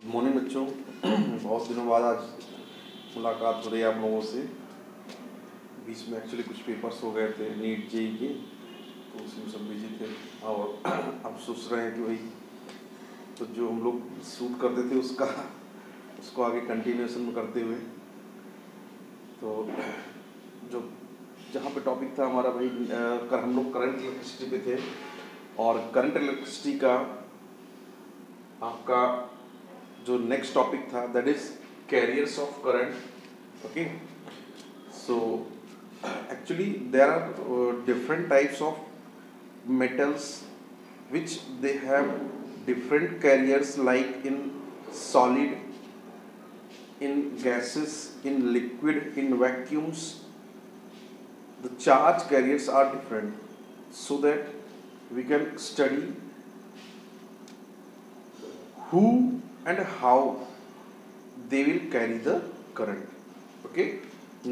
Morning बच्चों। बहुत दिनों बाद आज मुलाकात हो रही है आप लोगों से। बीच में एक्चुअली कुछ पेपर्स हो गए थे नीट जेई के, तो उसमें सब बिजी थे और अब सोच रहे हैं कि भाई तो जो हम लोग शूट करते थे उसको आगे कंटिन्यूएशन में करते हुए, तो जो जहाँ पे टॉपिक था हमारा भाई हम लोग करंट इलेक्ट्रिसिटी पे थे। और करंट इलेक्ट्रिसिटी का आपका जो नेक्स्ट टॉपिक था that is carriers of current. Okay, so actually there are different types of metals which they have different carriers, like in solid, in gases, in liquid, in vacuums. The charge carriers are different, so that we can study who and how they will carry the current. Okay,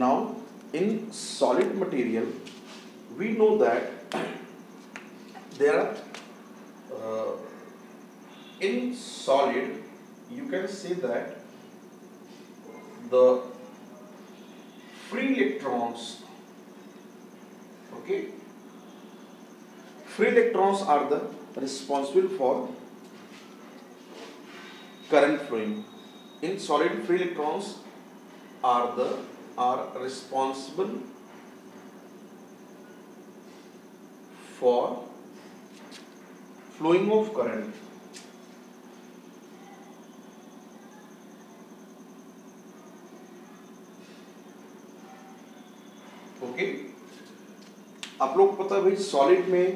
now in solid material we know that there are in solid you can say that the free electrons, okay, free electrons are the responsible for current flowing. In solid, free electrons are responsible for flowing of current. Okay, आप लोग पता है भाई solid में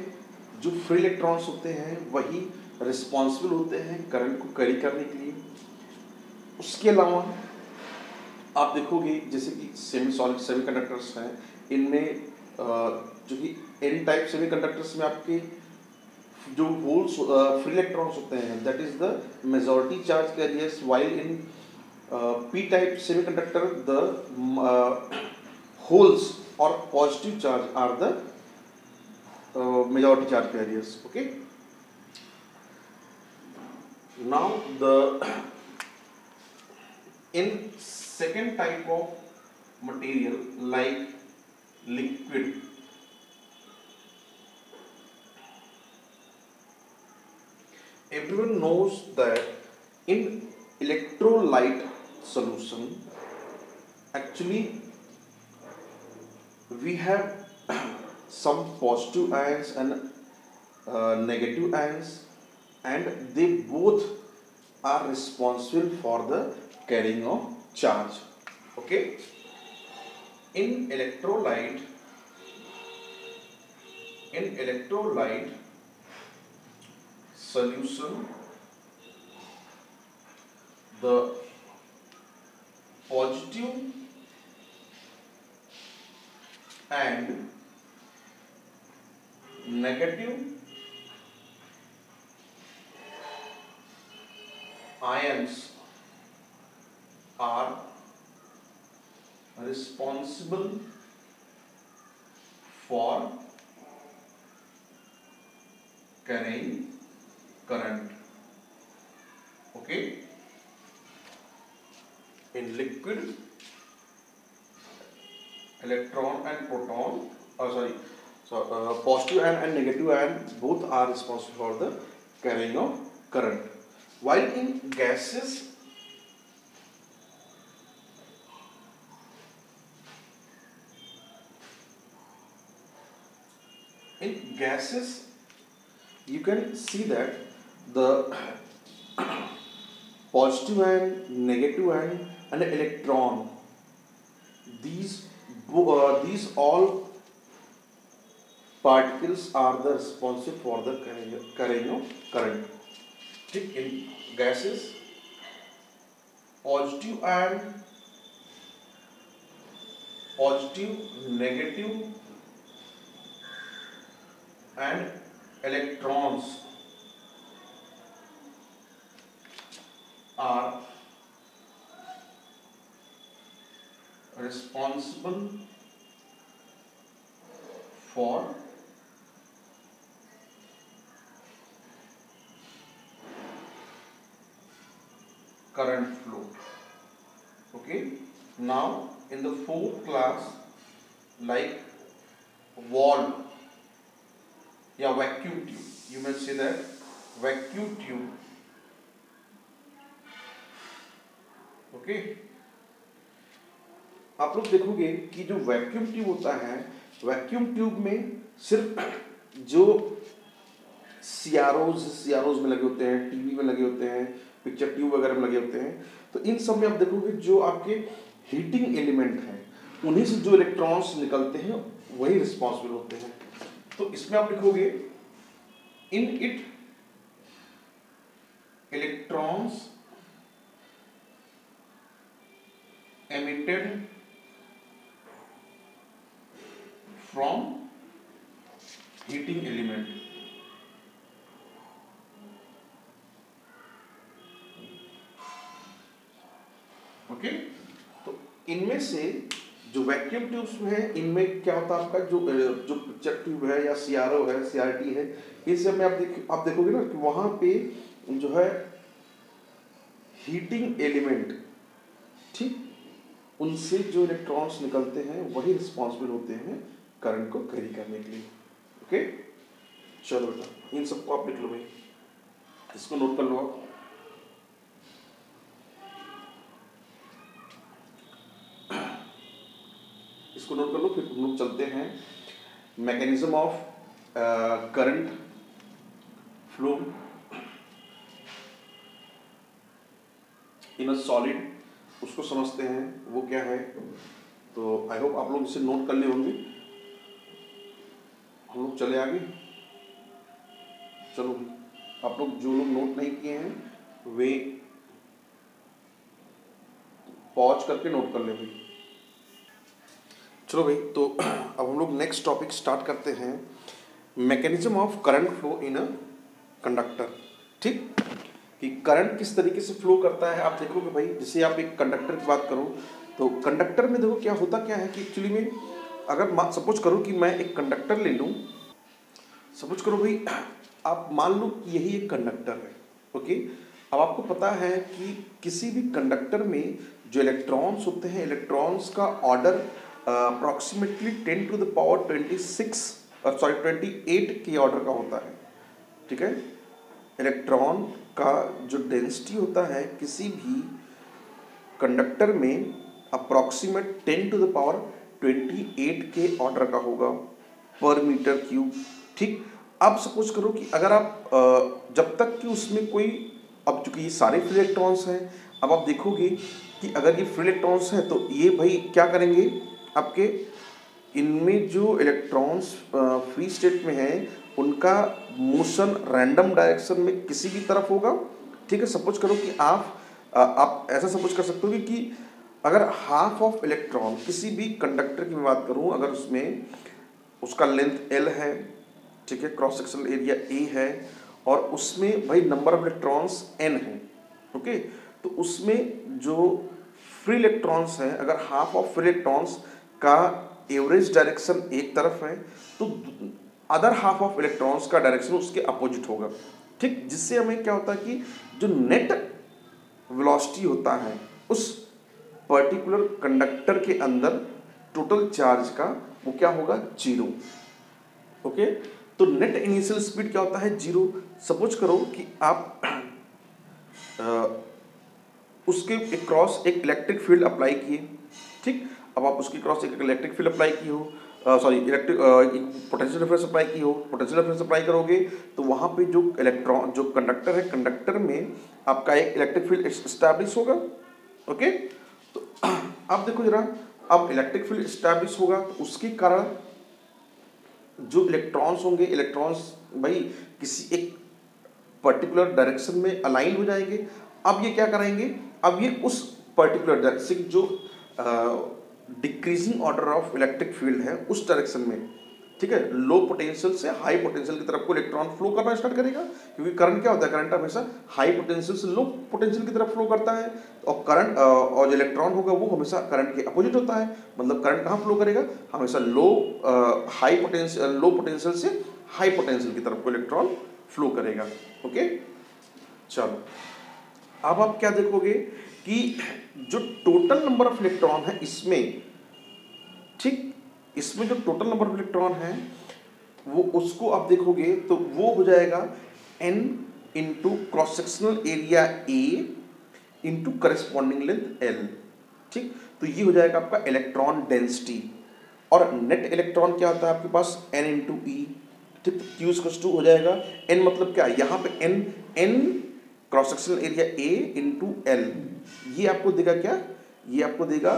जो free electrons होते हैं वही रिस्पॉन्सिबल होते हैं करंट को कैरी करने के लिए। उसके अलावा आप देखोगे जैसे कि सेमी सॉलिड सेमीकंडक्टर्स हैं, इनमें जो कि एन टाइप सेमीकंडक्टर्स में आपके जो होल्स फ्री इलेक्ट्रॉन्स होते हैं that is the majority charge carriers, while in P type semiconductor the holes or positive charge are the majority charge carriers. Okay, now the in second type of material like liquid, everyone knows that in electrolyte solution actually we have some positive ions and negative ions, and they both are responsible for the carrying of charge. Okay, in electrolyte solution the positive and negative ions are responsible for carrying current. Okay, in liquid electron and proton, positive ion and negative ion both are responsible for the carrying of current, while in gases you can see that the positive ion, negative ion and electron, these all particles are the responsible for the carrying of current. In gases positive ion, positive, negative and electrons are responsible for current flow. Okay, now in the fourth class, like valve या vacuum tube, you may say that vacuum tube. Okay, आप लोग देखोगे कि जो vacuum tube होता है, vacuum tube में सिर्फ जो सीआरओज में लगे होते हैं, टीवी में लगे होते हैं, पिक्चर ट्यूब वगैरह में लगे होते हैं, तो इन सब में आप देखोगे जो आपके हीटिंग एलिमेंट हैं, उन्हीं से जो इलेक्ट्रॉन्स निकलते हैं वही रिस्पॉन्सिबल होते हैं। तो इसमें आप लिखोगे in it electrons emitted from heating element. Okay, तो इनमें से जो वैक्यूम ट्यूब्स में है, इनमें क्या होता है आपका जो पिक्चर ट्यूब है या सीआरओ है, सीआरटी है, इस सब में आप देखोगे ना कि वहां पे जो है हीटिंग एलिमेंट, ठीक, उनसे जो इलेक्ट्रॉन्स निकलते हैं वही रिस्पॉन्सिबल होते हैं करंट को कैरी करने के लिए। ओके, चलो बेटा इन सबको आप लिख लो भाई, इसको नोट कर लो आप। इसको नोट कर लो, फिर हम लोग चलते हैं mechanism of current flow in a solid, उसको समझते हैं वो क्या है। तो आई होप आप लोग इसे नोट कर लिए होंगे। हम लोग चले आगे, चलो आप लोग जो लोग नोट नहीं किए हैं वे पॉज करके नोट कर ले भाई। चलो भाई, तो अब हम लोग नेक्स्ट टॉपिक स्टार्ट करते हैं, mechanism of current flow in a conductor. ठीक, कि करंट किस तरीके से फ्लो करता है। आप देखोगे भाई, जैसे आप एक कंडक्टर की बात करो तो कंडक्टर में देखो क्या होता क्या है कि एक्चुअली में अगर सपोज करो कि मैं एक कंडक्टर ले लूँ, सपोज करो भाई आप मान लो कि यही एक कंडक्टर है। ओके, अब आपको पता है कि किसी भी कंडक्टर में जो इलेक्ट्रॉन्स होते हैं, इलेक्ट्रॉन्स का ऑर्डर अप्रॉक्सीमेटली 10⁻28 के ऑर्डर का होता है। ठीक है, इलेक्ट्रॉन का जो डेंसिटी होता है किसी भी कंडक्टर में अप्रॉक्सीमेट 10⁻28 के ऑर्डर का होगा पर मीटर क्यूब। ठीक, अब सपोज करो कि अगर आप जब तक कि उसमें कोई, अब चूंकि ये सारे फ्री इलेक्ट्रॉन्स हैं, अब आप देखोगे कि अगर ये फ्री इलेक्ट्रॉन्स हैं तो ये भाई क्या करेंगे, आपके इनमें जो इलेक्ट्रॉन्स फ्री स्टेट में हैं उनका मोशन रैंडम डायरेक्शन में किसी भी तरफ होगा। ठीक है, सपोज करो कि आप ऐसा सपोज कर सकते हो कि अगर हाफ ऑफ इलेक्ट्रॉन किसी भी कंडक्टर की मैं बात करूं, अगर उसमें उसका लेंथ L है, ठीक है, क्रॉस सेक्शनल एरिया A है और उसमें भाई नंबर ऑफ इलेक्ट्रॉन्स N है। ओके, तो उसमें जो फ्री इलेक्ट्रॉन्स हैं, अगर हाफ ऑफ फ्री इलेक्ट्रॉन्स का एवरेज डायरेक्शन एक तरफ है तो अदर हाफ ऑफ इलेक्ट्रॉन्स का डायरेक्शन उसके अपोजिट होगा। ठीक, जिससे हमें क्या होता है कि जो नेट वेलोसिटी होता है उस पर्टिकुलर कंडक्टर के अंदर टोटल चार्ज का वो क्या होगा, 0। ओके, तो नेट इनिशियल स्पीड क्या होता है, 0। सपोज करो कि आप उसके क्रॉस एक इलेक्ट्रिक फील्ड अप्लाई किए। ठीक, अब आप उसके क्रॉस एक इलेक्ट्रिक फील्ड अप्लाई किए हो, इलेक्ट्रिक पोटेंशियल डिफरेंस अप्लाई की हो, पोटेंशियल डिफरेंस अप्लाई करोगे तो वहाँ पे जो इलेक्ट्रॉन, जो कंडक्टर है, कंडक्टर में आपका एक इलेक्ट्रिक फील्ड एस्टैब्लिश होगा। ओके, तो अब देखो जरा, अब इलेक्ट्रिक फील्ड एस्टैब्लिश होगा तो उसके कारण जो इलेक्ट्रॉन्स होंगे, इलेक्ट्रॉन्स भाई किसी एक पर्टिकुलर डायरेक्शन में अलाइन हो जाएंगे। अब ये क्या करेंगे, अब ये उस पर्टिकुलर डायरेक्शन जो decreasing order of electric field है उस डायरेक्शन में, ठीक है, लो पोटेंशियल से हाई पोटेंशियल की तरफ को इलेक्ट्रॉन फ्लो करना स्टार्ट करेगा। क्योंकि करंट क्या होता है, करंट हमेशा हाई पोटेंशियल से लो पोटेंशियल की तरफ फ्लो करता है और करंट और जो इलेक्ट्रॉन होगा वो हमेशा करंट के अपोजिट होता है। मतलब करंट कहाँ फ्लो करेगा, हमेशा लो पोटेंशियल से हाई पोटेंशियल की तरफ को इलेक्ट्रॉन फ्लो करेगा। ओके, चलो अब आप क्या देखोगे कि जो टोटल नंबर ऑफ इलेक्ट्रॉन है इसमें, ठीक, इसमें जो टोटल नंबर ऑफ इलेक्ट्रॉन है वो उसको आप देखोगे तो वो हो जाएगा n into cross sectional area A into corresponding length L, ठीक। तो ये हो जाएगा आपका इलेक्ट्रॉन डेंसिटी। और नेट इलेक्ट्रॉन क्या होता है आपके पास n इंटू ई, ठीक। तो Q इक्वल्स टू हो जाएगा n, मतलब क्या यहाँ पे n cross sectional area A into L, ये आपको देगा क्या, ये आपको देगा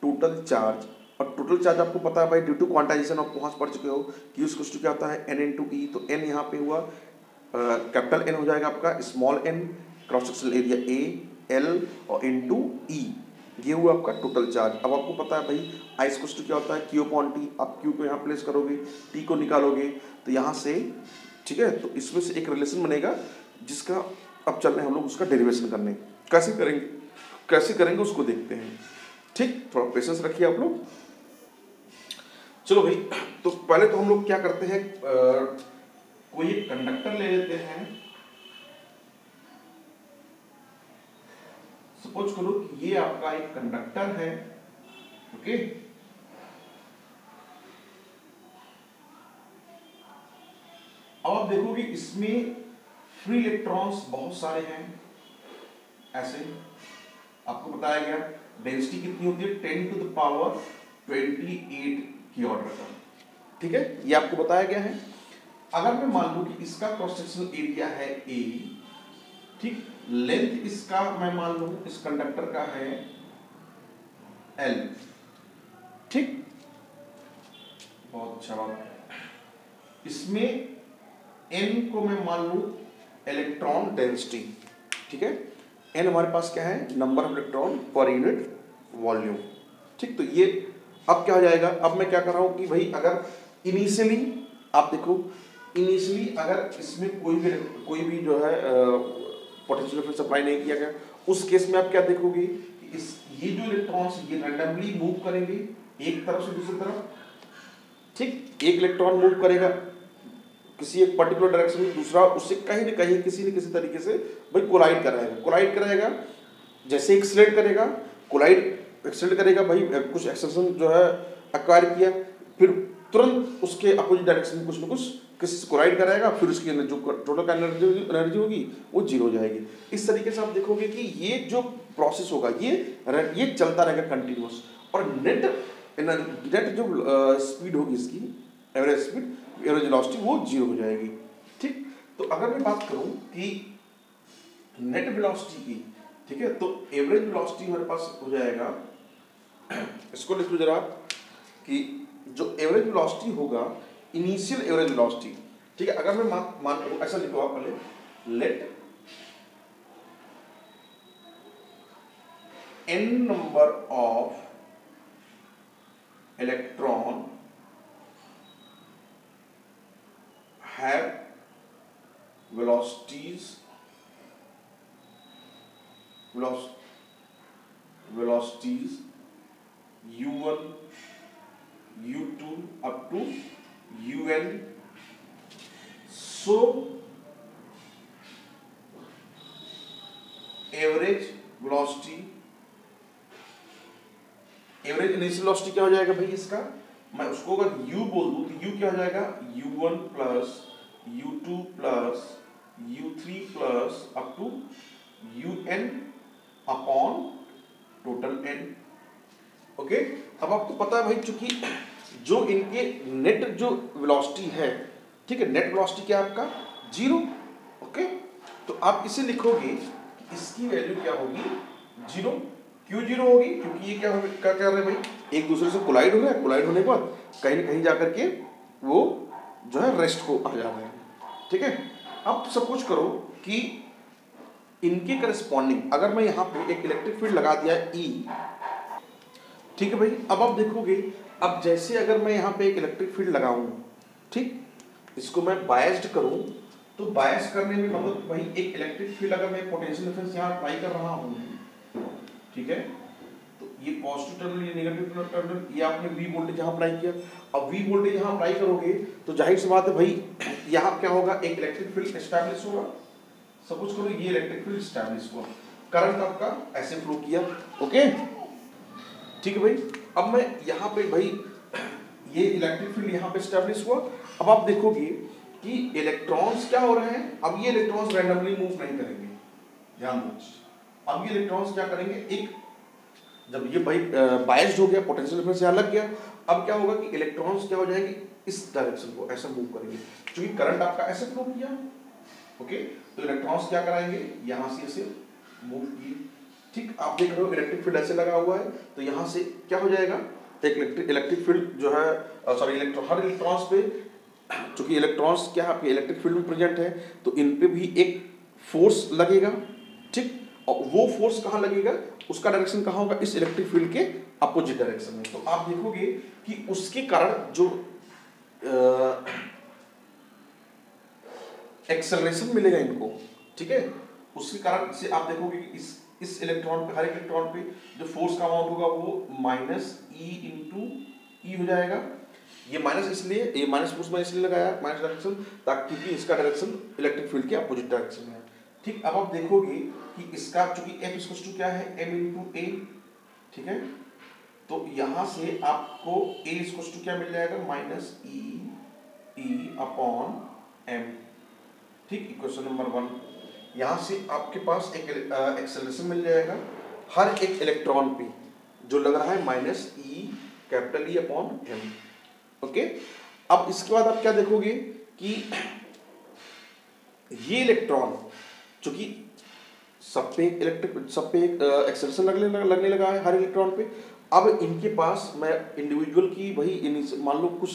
टोटल चार्ज। और टोटल चार्ज आपको पता है भाई ड्यू टू क्वांटाइजेशन आप पहुँच पढ़ चुके हो, Q इक्वल्स टू क्या होता है n इंटू ई। तो n यहाँ पे हुआ कैपिटल N हो जाएगा आपका small n cross sectional area A L और इंटू ई, ये हुआ आपका टोटल चार्ज। अब आपको पता है भाई आई इक्वल्स टू क्या होता है Q अपॉन T। आप Q को यहाँ प्लेस करोगे, T को निकालोगे तो यहाँ से, ठीक है, तो इसमें से एक रिलेशन बनेगा जिसका अब चल रहे हैं हम लोग उसका डेरिवेशन करने। कैसे करेंगे, कैसे करेंगे उसको देखते हैं, ठीक। थोड़ा पेशेंस रखिए आप लोग। चलो भाई, तो पहले तो हम लोग क्या करते हैं, कोई एक कंडक्टर ले लेते हैं। सपोज करो कि ये आपका एक कंडक्टर है, ओके। अब आप देखोगे इसमें फ्री इलेक्ट्रॉन्स बहुत सारे हैं, ऐसे आपको बताया गया डेंसिटी कितनी होती है 10 टू द पावर 28 की ऑर्डर का, ठीक है, ये आपको बताया गया है। अगर मैं मान लूं कि इसका क्रॉस सेक्शनल एरिया है A, ठीक, लेंथ इसका मैं मान लूं इस कंडक्टर का है L, ठीक, बहुत अच्छा बात। इसमें N को मैं मान लूं इलेक्ट्रॉन डेंसिटी, ठीक है, N हमारे पास क्या है number of electron per unit volume, ठीक। तो ये अब क्या हो जाएगा, अब मैं क्या कर रहा हूं कि भाई अगर इनिशियली आप देखो, इनिशियली अगर इसमें कोई भी जो है पोटेंशियल डिफरेंस सप्लाई नहीं किया गया, उस केस में आप क्या देखोगे कि ये जो इलेक्ट्रॉन्स ये रैंडमली मूव करेंगे एक तरफ से दूसरी तरफ, ठीक। एक इलेक्ट्रॉन मूव करेगा किसी एक पर्टिकुलर डायरेक्शन में, दूसरा उससे कहीं न कहीं किसी न किसी तरीके से भाई कोलाइड कराएगा, कोलाइड कराएगा, जैसे एक्सीलरेट करेगा, कोलाइड एक्सीलरेट करेगा भाई, कुछ एक्सेलरेशन जो है एक्वायर किया, फिर तुरंत उसके अपोजिट डायरेक्शन में कुछ न कुछ किसी से कोलाइड कराएगा, फिर उसकी जो टोटल एनर्जी होगी वो जीरो हो जाएगी। इस तरीके से आप देखोगे कि ये जो प्रोसेस होगा ये चलता रहेगा कंटिन्यूस। और नेट जो स्पीड होगी इसकी एवरेज स्पीड, एवरेज वेलोसिटी वो जीरो हो जाएगी, ठीक। तो अगर मैं बात करूं कि नेट वेलोसिटी की, ठीक है, तो एवरेज वेलोसिटी हमारे पास हो जाएगा, इसको लिख लो जरा कि जो एवरेज वेलोसिटी होगा इनिशियल एवरेज वेलोसिटी, ठीक है। अगर मैं मान ऐसा लिखो आप पहले, let n number of electron have velocities u1 u2 up to un, so average velocity, average initial velocity क्या हो जाएगा भाई इसका, मैं उसको अगर u बोल दूं तो u क्या हो जाएगा u1 plus u2 plus u3 plus up to un upon total n, okay. अब आपको पता है भाई चूंकि जो इनके नेट जो वेलोसिटी है, ठीक है, नेट वेलोसिटी क्या है आपका जीरो, ओके। तो आप इसे लिखोगे कि इसकी वैल्यू क्या होगी जीरो। क्यों जीरो होगी, क्योंकि ये क्या कर रहे हैं भाई एक दूसरे से कोलाइड हो रहा है, कोलाइड होने के बाद कहीं ना कहीं जाकर के वो जो है रेस्ट को आ जा रहे हैं, ठीक है। अब सपोज करो कि इनके करस्पॉन्डिंग अगर मैं यहाँ पे एक इलेक्ट्रिक फील्ड लगा दिया E, ठीक है भाई। अब आप देखोगे, अब जैसे अगर मैं यहाँ पे एक इलेक्ट्रिक फील्ड लगाऊं, ठीक, इसको मैं बायस्ड करूं, तो बायस करने में मतलब भाई एक इलेक्ट्रिक फील्ड अगर मैं पोटेंशियल डिफरेंस यहाँ अप्लाई कर रहा हूँ, ठीक है, तो ये पॉजिटिव टर्मिनल ये नेगेटिव टर्मिनल, ये आपने V वोल्टेज यहाँ अप्लाई किया। अब V वोल्टेज यहाँ अप्लाई करोगे तो जाहिर सी बात है भाई यहाँ क्या होगा, एक इलेक्ट्रिक फील्ड एस्टैब्लिश होगा। सपोज करो ये इलेक्ट्रिक फील्ड एस्टैब्लिश हुआ, करंट आपका ऐसे फ्लो किया। ओके ठीक है भाई। अब मैं यहाँ पे भाई ये इलेक्ट्रिक फील्ड यहाँ पे स्टैब्लिश हुआ। अब आप देखोगे कि इलेक्ट्रॉन्स क्या हो रहे हैं, अब ये इलेक्ट्रॉन्स रैंडमली मूव नहीं करेंगे, ध्यान दो। अब ये इलेक्ट्रॉन्स क्या करेंगे, एक जब ये भाई बायस्ड हो गया, पोटेंशियल डिफरेंस यहाँ लग गया, अब क्या होगा कि इलेक्ट्रॉन्स क्या हो जाएंगे, इस डायरेक्शन को ऐसा मूव करेंगे, क्योंकि करंट आपका ऐसे फ्लो किया। ओके तो इलेक्ट्रॉन्स क्या कराएंगे, यहाँ से ऐसे मूव किए। ठीक, आप देख रहे हो इलेक्ट्रिक फील्ड ऐसे लगा हुआ है, तो यहाँ से क्या हो जाएगा, एक इलेक्ट्रिक फील्ड जो है सॉरी हर इलेक्ट्रॉन्स पे, चूंकि इलेक्ट्रॉन्स क्या आपके इलेक्ट्रिक फील्ड में प्रेजेंट है, तो इन पे भी एक फोर्स लगेगा। ठीक, और वो फोर्स कहाँ लगेगा, उसका डायरेक्शन कहाँ होगा, इस इलेक्ट्रिक फील्ड के अपोजिट डायरेक्शन में। तो आप देखोगे कि उसके कारण जो एक्सेलरेशन मिलेगा इनको, ठीक है, उसके कारण से आप देखोगे कि इस इलेक्ट्रॉन पे, हर इलेक्ट्रॉन पे जो फोर्स का अमाउंट होगा वो माइनस ई इंटू ई हो जाएगा। ये माइनस इसलिए, ये माइनस फोर्स में इसलिए लगाया माइनस डायरेक्शन, ताकि क्योंकि इसका डायरेक्शन इलेक्ट्रिक फील्ड के अपोजिट डायरेक्शन में है। ठीक, अब आप देखोगे कि इसका चूंकि एफ इक्वल टू क्या है, एम इंटू ए, ठीक है, तो यहाँ से आपको ए इक्वल टू क्या मिल जाएगा, माइनस ई अपॉन एम। ठीक, इक्वेशन नंबर 1। यहाँ से आपके पास एक एक्सेलरेशन मिल जाएगा हर एक इलेक्ट्रॉन पे जो लग रहा है minus e capital E upon m. Okay, अब इसके बाद आप क्या देखोगे कि ये इलेक्ट्रॉन चूंकि सब पे एक एक्सेलरेशन लगने लगा है हर इलेक्ट्रॉन पे। अब इनके पास मैं इंडिविजुअल की वही मान लो कुछ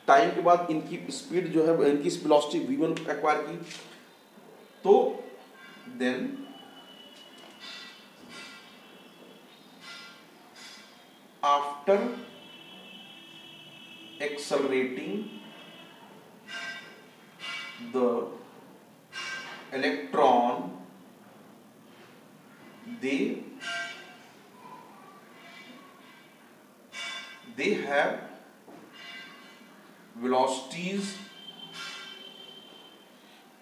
टाइम के बाद इनकी स्पीड जो है, इनकी वेलोसिटी v1 एक्वायर की, तो then after accelerating the electron they have velocities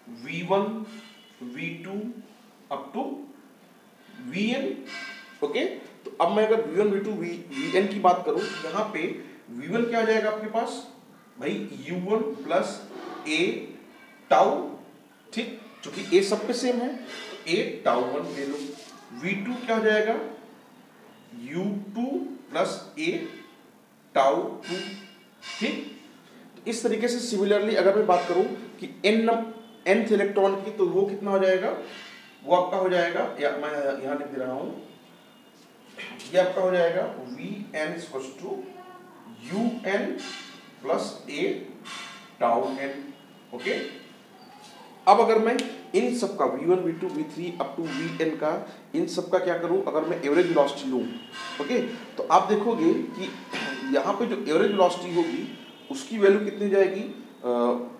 v1 v2 up to vn। Okay, तो अब मैं अगर v1 v2 vn की बात करूं, यहाँ पे v1 क्या आ जाएगा आपके पास भाई, u1 प्लस a टाउ। ठीक, चूंकि a सब पे सेम है तो a टाउ 1 ले लो। v2 क्या हो जाएगा, u2 प्लस a टाउ 2। ठीक, इस तरीके से सिमिलरली अगर मैं बात करूं कि nth इलेक्ट्रॉन की, तो वो कितना हो जाएगा, वो आपका हो जाएगा, या मैं यहां लिख दे रहा हूं, ये आपका हो जाएगा vn equals to un plus a tau n। Okay, अब अगर मैं इन सब का v1 v2 v3 up to vn का, इन सब का क्या करूं, अगर मैं एवरेज वेलोसिटी लूं, ओके, तो आप देखोगे कि यहाँ पे जो एवरेज वेलोसिटी होगी उसकी वैल्यू कितनी जाएगी,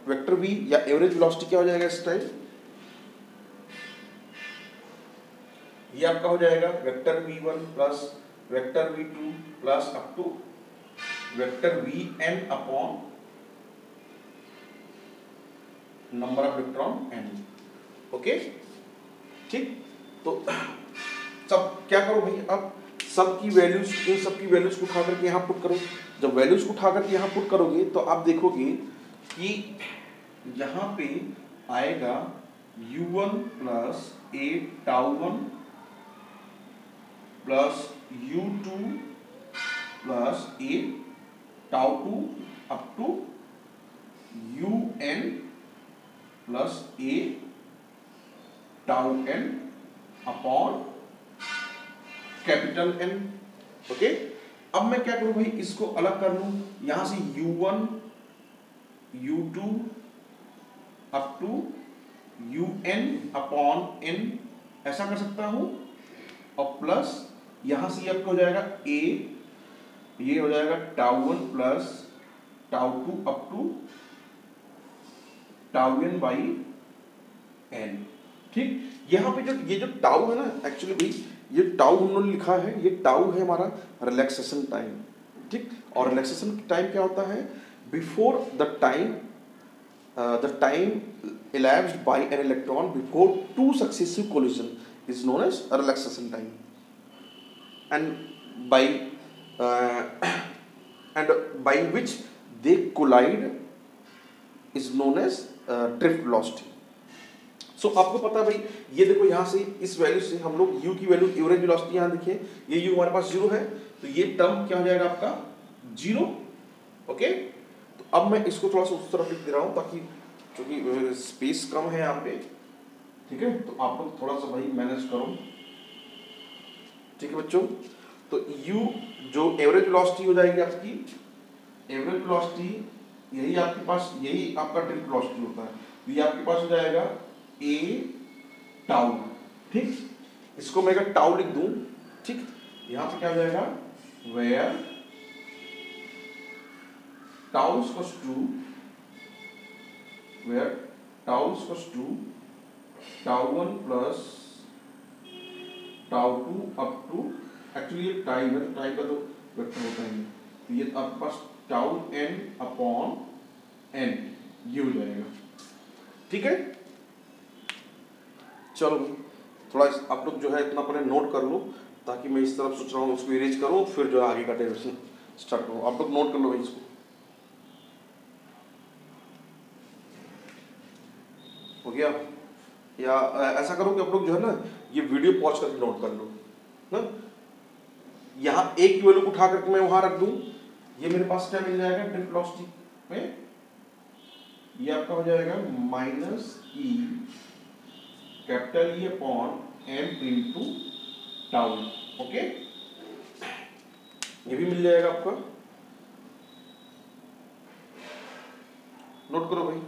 वेक्टर v या एवरेज वेलोसिटी क्या हो जाएगा इस टाइम, ये आपका हो जाएगा vector v1 plus vector v2 plus up to vector vn upon number of electron n। Okay, ठीक, तो सब क्या करो भाई, अब सबकी वैल्यूज, इन सब की वैल्यूज को उठा करके यहाँ पुट करो। जब वैल्यूज को उठा करके यहाँ पुट करोगे तो आप देखोगे कि यहाँ पे आएगा u1 plus a tau 1 plus u2 plus a tau 2 up to un plus a tau n upon capital N। Okay, अब मैं क्या करूं भाई, इसको अलग कर लूं, यहां से u1 u2 up to un upon n ऐसा कर सकता हूं, और प्लस यहां से आपको हो जाएगा a, ये हो जाएगा tau 1 plus tau 2 up to tau n by n। ठीक, यहाँ पे ये जो टाउ है ना, एक्चुअली भाई ये टाउ हम लोगों ने लिखा है, ये टाउ है हमारा रिलैक्सेशन टाइम। ठीक, और रिलैक्सेशन टाइम क्या होता है, before the time the time elapsed by an electron before two successive collision is known as a relaxation time, and by uh, and by which they collide is known as drift velocity. सो आपको पता है भाई, ये देखो यहाँ से इस value से हम लोग u की वैल्यू एवरेज वेलोसिटी यहाँ देखिए, ये u हमारे पास 0 है, तो ये टर्म क्या हो जाएगा आपका 0. ओके, तो अब मैं इसको थोड़ा सा उस तरफ लिख दे रहा हूँ ताकि क्योंकि स्पेस कम है यहाँ पे. ठीक है, तो आप लोग थोड़ा सा भाई मैनेज करो. ठीक है बच्चों, तो u जो एवरेज वेलोसिटी हो जाएगी आपकी, एवरेज वेलोसिटी यही आपके पास, यही आपका ड्रिफ्ट वेलोसिटी होता है, तो ये आपके पास हो जाएगा a टाउ. ठीक, इसको मैं अगर टाउ लिख दूं, ठीक, यहां पे क्या हो जाएगा, where tau equals to, where tau equals to tau 1 plus tau 2 up to, actually ये टाइम है, टाइम का तो वेक्टर होता है, तो ये आपके पास टाउ n अपॉन n ये हो जाएगा. ठीक है, चलो थोड़ा आप लोग जो है इतना पहले नोट कर लो, ताकि मैं इस तरफ सोच रहा हूँ इसको इरेज करूँ, फिर जो है आगे का डेरिवेशन स्टार्ट करूँ. आप लोग नोट कर लो भाई इसको. हो गया, या ऐसा करो कि आप लोग जो है ना ये वीडियो पॉज करके नोट कर लो ना. यहाँ एक की वैल्यू उठा करके मैं वहां रख दूं, ये मेरे पास क्या मिल जाएगा ड्रिफ्ट वेलोसिटी में, ये आपका हो जाएगा minus e capital E upon m into tau. Okay, ये भी मिल जाएगा आपका, नोट करो भाई.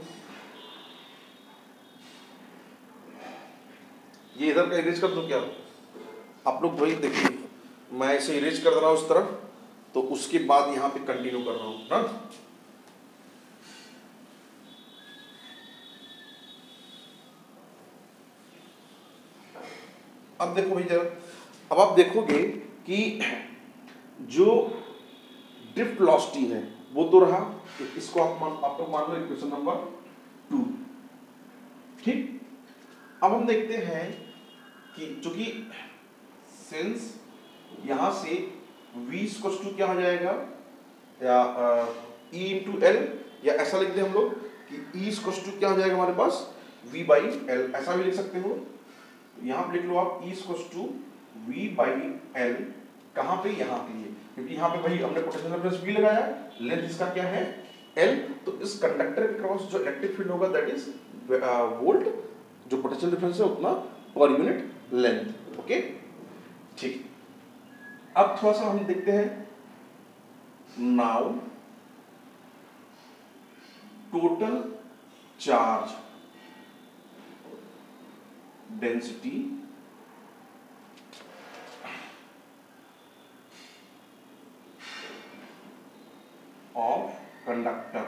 ये इधर का इरेज कर दो क्या आप लोग, भाई देखिए मैं इसे इरेज कर दे रहा हूं उस तरफ, तो उसके बाद यहां पे कंटिन्यू कर रहा हूं ना. अब देखो भाई जरा, अब आप देखोगे कि जो ड्रिफ्ट वेलोसिटी है वो तो रहा, इसको आप लोग मान लो इक्वेशन नंबर 2. ठीक, अब हम देखते हैं कि चूंकि सिंस यहां से v इक्वल्स टू क्या हो जाएगा, या e इंटू एल, या ऐसा लिख दे हम लोग कि e इक्वल्स टू क्या हो जाएगा हमारे पास v बाई एल, ऐसा भी लिख सकते हो. यहाँ पे लिख लो आप e equals to v by l, कहाँ पे, यहाँ पे, क्योंकि यहाँ पे भाई हमने पोटेंशियल डिफरेंस v लगाया, लेंथ इसका क्या है l, तो इस कंडक्टर के क्रॉस जो इलेक्ट्रिक फील्ड होगा दैट इज वोल्ट, जो पोटेंशियल डिफरेंस है उतना पर यूनिट लेंथ. ओके, ठीक. अब थोड़ा सा हम देखते हैं, now total charge density of conductor,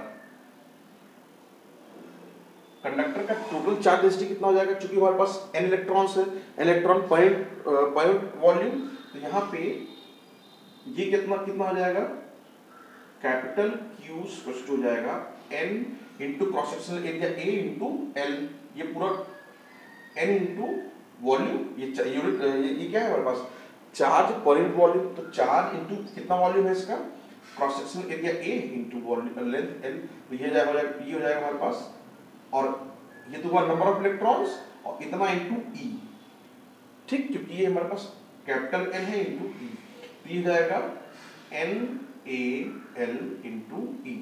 conductor का टोटल चार्ज डेंसिटी कितना हो जाएगा, क्योंकि हमारे पास n इलेक्ट्रॉन्स है, इलेक्ट्रॉन पॉइंट वॉल्यूम, तो यहाँ पे ये कितना कितना हो जाएगा, कैपिटल Q स्पष्ट हो जाएगा n into cross sectional area A into L, ये पूरा n इंटू वॉल्यूम, ये क्या है हमारे पास चार्ज पर यूनिट वॉल्यूम, तो चार्ज इंटू कितना वॉल्यूम है इसका, cross sectional area A into volume length L, तो ये हो जाएगा हमारे पास, और ये तो हुआ नंबर ऑफ इलेक्ट्रॉन्स, और इतना इंटू E. ठीक, क्योंकि ये हमारे पास कैपिटल N है इंटू E, तो ये जाएगा NaL इंटू E,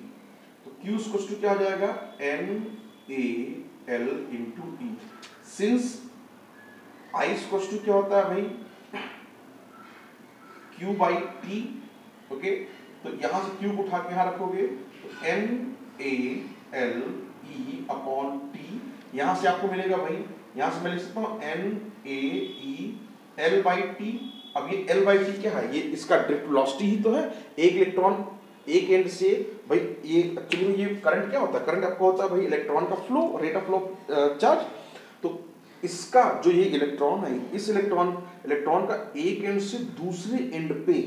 तो Q इक्वल्स टू क्या हो जाएगा NaL into E. Since I equals to क्या होता है भाई Q बाई T. ओके, तो यहां से Q को उठा के यहां रखोगे, तो NaL E अपॉन T, यहां से आपको मिलेगा भाई, यहां से मैं लिख सकता हूं NaE L बाई T. अब ये L बाई T क्या है, ये इसका ड्रिफ्ट वेलोसिटी ही तो है, एक इलेक्ट्रॉन एक एंड से, भाई ये एक्चुअली ये करंट क्या होता है, करंट आपको होता है भाई इलेक्ट्रॉन का flow, rate of flow charge. तो इसका जो ये इलेक्ट्रॉन है, इस इलेक्ट्रॉन का एक एंड से दूसरे एंड पे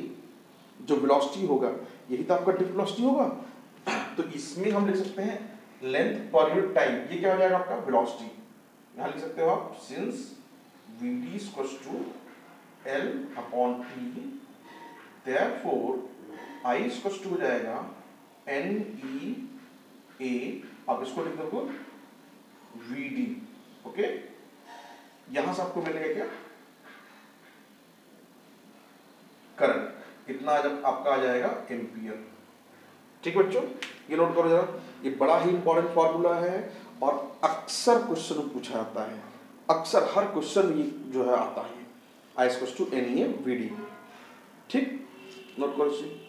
जो वेलोसिटी होगा, यही तो आपका ड्रिफ्ट वेलोसिटी होगा. तो इसमें हम लिख सकते हैं लेंथ पर यूनिट टाइम, ये क्या हो जाएगा आपका वेलोसिटी। यहां लिख सकते हो आप since vt equals to l upon t, therefore I equals to हो जाएगा ne a, आप इसको लिख दो vd। ओके, यहां से आपको मिलेगा क्या करंट, कितना जब आपका आ जाएगा एम्पियर। ठीक बच्चों, ये नोट करो जरा, ये बड़ा ही इंपॉर्टेंट फॉर्मूला है और अक्सर क्वेश्चन पूछा जाता है, अक्सर हर क्वेश्चन ये जो है आता है I equals to NE VD। ठीक, नोट करो इसे।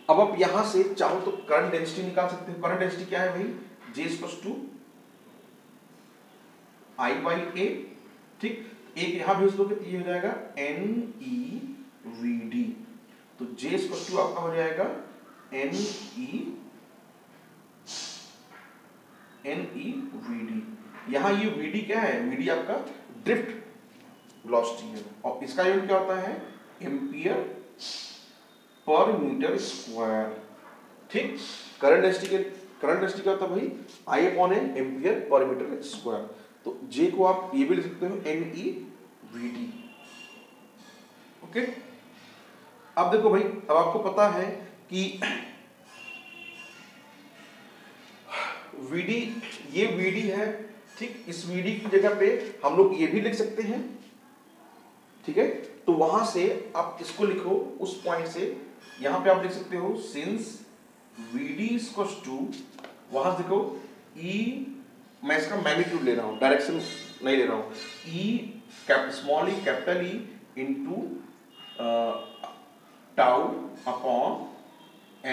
अब आप यहां से चाहो तो करंट डेंसिटी निकाल सकते हो। करंट डेंसिटी क्या है भाई, J equals to I by A। ठीक, एक यहां भेज दोगे तो ये हो जाएगा NE VD, तो J इक्वल्स टू आपका हो जाएगा NE VD। यहां ये VD क्या है, VD आपका ड्रिफ्ट वेलोसिटी है और इसका यूनिट क्या होता है एम्पियर पर मीटर स्क्वायर। ठीक, करंट डेंसिटी क्या होता है भाई I upon N ampere per metre square. तो J को आप ये भी लिख सकते हो NE VD। ओके, अब देखो भाई, अब आपको पता है कि VD, ये VD है। ठीक, इस VD की जगह पे हम लोग ये भी लिख सकते हैं। ठीक है, तो वहां से आप इसको लिखो, उस पॉइंट से यहां पे आप लिख सकते हो सिंस VD इक्वल्स टू, वहां से देखो E, मैं इसका मैग्नीट्यूड ले रहा हूं, डायरेक्शन नहीं ले रहा हूं, E small E capital E into tau upon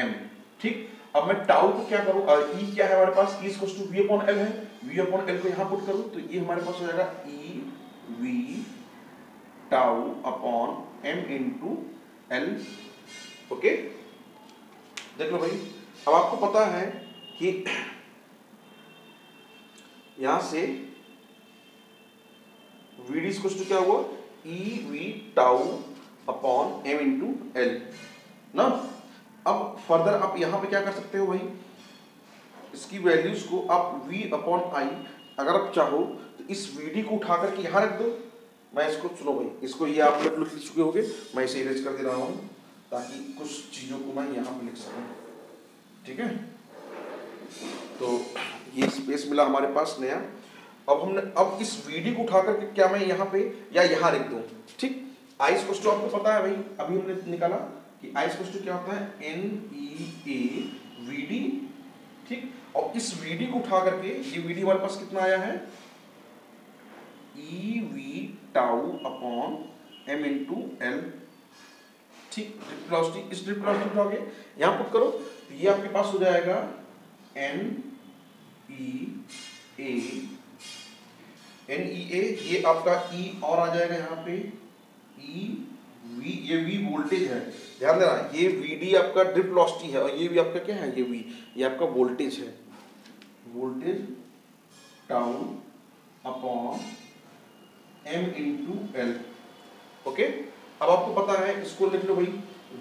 M। ठीक, अब मैं टाउ को क्या करूं, E क्या है हमारे पास, E equals to V upon L है, V अपॉन L को यहां पुट करूं तो ये हमारे पास हो जाएगा E V tau upon M into L। Okay, देख लो भाई, अब आपको पता है कि यहां से VD इक्वल्स टू क्या हुआ E V tau upon M into L ना। अब फर्दर आप यहां पे क्या कर सकते हो भाई, इसकी वैल्यूज को आप V अपॉन I, अगर आप चाहो तो इस VD को उठा करके यहां रख दो। मैं इसको, सुनो भाई, इसको ये आप लोग लिख चुके होंगे, मैं इसे इरेज कर दे रहा हूं ताकि कुछ चीजों को मैं यहां पे लिख सकूं। ठीक है, तो ये स्पेस मिला हमारे पास नया। अब हमने, अब इस VD को उठा करके क्या मैं यहाँ पे या यहाँ लिख दूं। ठीक, I इक्वल्स टू आपको पता है भाई, अभी हमने निकाला कि I इक्वल्स टू क्या होता है NE A VD। ठीक, और इस VD को उठा करके ये VD हमारे पास कितना आया है E V tau upon M into L। ठीक, ड्रिफ्ट वेलोसिटी, इस ड्रिफ्ट वेलोसिटी उठाओगे यहाँ पुट करो तो ये आपके पास हो जाएगा NEA, ये आपका E और आ जाएगा यहाँ पे E V, ये V वोल्टेज है, ध्यान देना, ये VD आपका ड्रिफ्ट वेलोसिटी है और ये भी आपका क्या है, ये V, ये आपका वोल्टेज है, voltage tau upon M into L। Okay, अब आपको पता है, इसको लिख लो भाई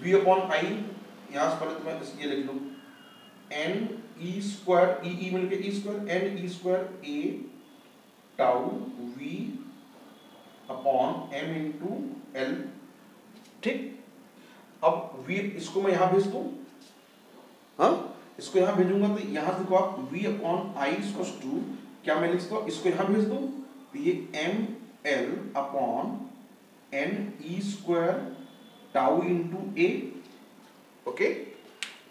V अपॉन I, यहाँ से पहले तो मैं ये लिख लूँ NE स्क्वायर, E मिलके E square, NE square A tau V upon M into L। ठीक, अब V, इसको मैं यहां भेज दूं, हाँ, इसको यहां भेजूंगा तो यहां देखो आप V upon I equals to क्या मैं लिख सकता हूं, इसको यहां भेज दूं तो ये ML upon NE square tau into A। Okay,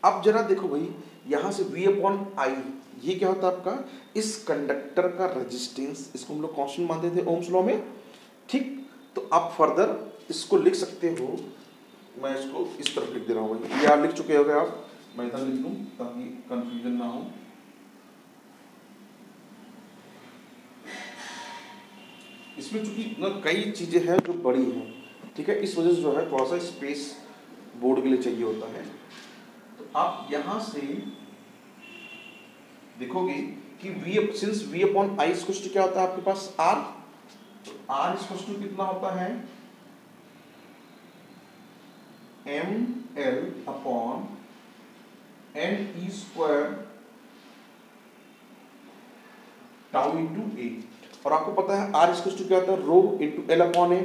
अब जरा देखो भाई, यहां से V अपॉन I, ये क्या होता है आपका इस कंडक्टर का रेजिस्टेंस, इसको हम लोग कांस्टेंट मानते थे ओम्स लॉ में। ठीक, तो आप फर्दर इसको लिख सकते हो, मैं इसको इस तरफ लिख दे रहा हूँ भाई, ये आप लिख चुके होंगे आप, मैं इधर लिख दूं ताकि कंफ्यूजन ना हो। इसमें चूंकि ना कई चीजें हैं जो बड़ी हैं, ठीक है, इस वजह से जो है थोड़ा सा स्पेस बोर्ड के लिए चाहिए होता है। तो आप यहां से देखोगे कि V, since V upon I equals to क्या होता है आपके पास R, तो R इक्वल्स टू कितना होता है ML upon NE square tau into A. और आपको पता है आर इक्वल टू क्या होता है, rho into L upon A.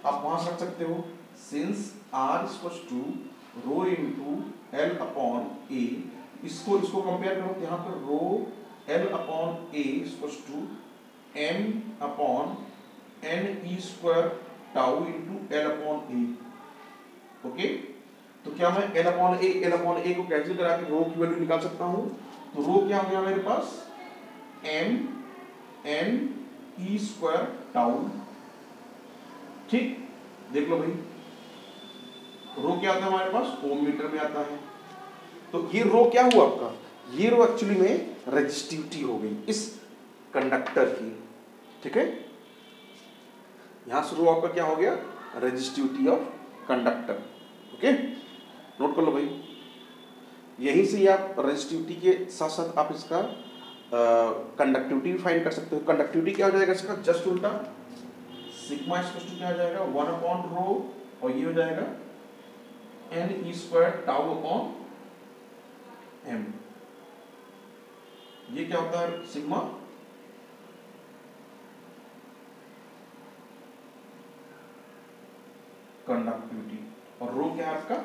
आप वहां से रख सकते हो, since R equal to rho into L upon A. इसको कंपेयर करो, यहाँ पर rho L upon A equal to M upon N E square tau into L upon A. Okay, तो क्या मैं एल अपॉन ए को कैंसिल करा के रो की वैल्यू निकाल सकता हूं। तो रो क्या हो गया मेरे पास, एम एन ई स्क्वायर टाउ। ठीक, देख लो भाई, रो क्या आता है हमारे पास, ओम मीटर में आता है। तो ये रो क्या हुआ आपका, ये रो एक्चुअली में रेजिस्टिविटी हो गई इस कंडक्टर की। ठीक है, यहां से रो आपका क्या हो गया, resistivity of conductor. Okay, note कर लो भाई, यहीं से आप रेजिस्टिविटी के साथ साथ आप इसका कंडक्टिविटी भी फाइंड कर सकते हो। कंडक्टिविटी क्या हो जाएगा इसका, जस्ट उल्टा, सिग्मा इक्वल टू क्या हो जाएगा, 1 अपॉन रो, और ये हो जाएगा एन ई स्क्वायर टाउ अपॉन एम। ये क्या होता है, सिग्मा कंडक्टिविटी, और रो क्या है आपका,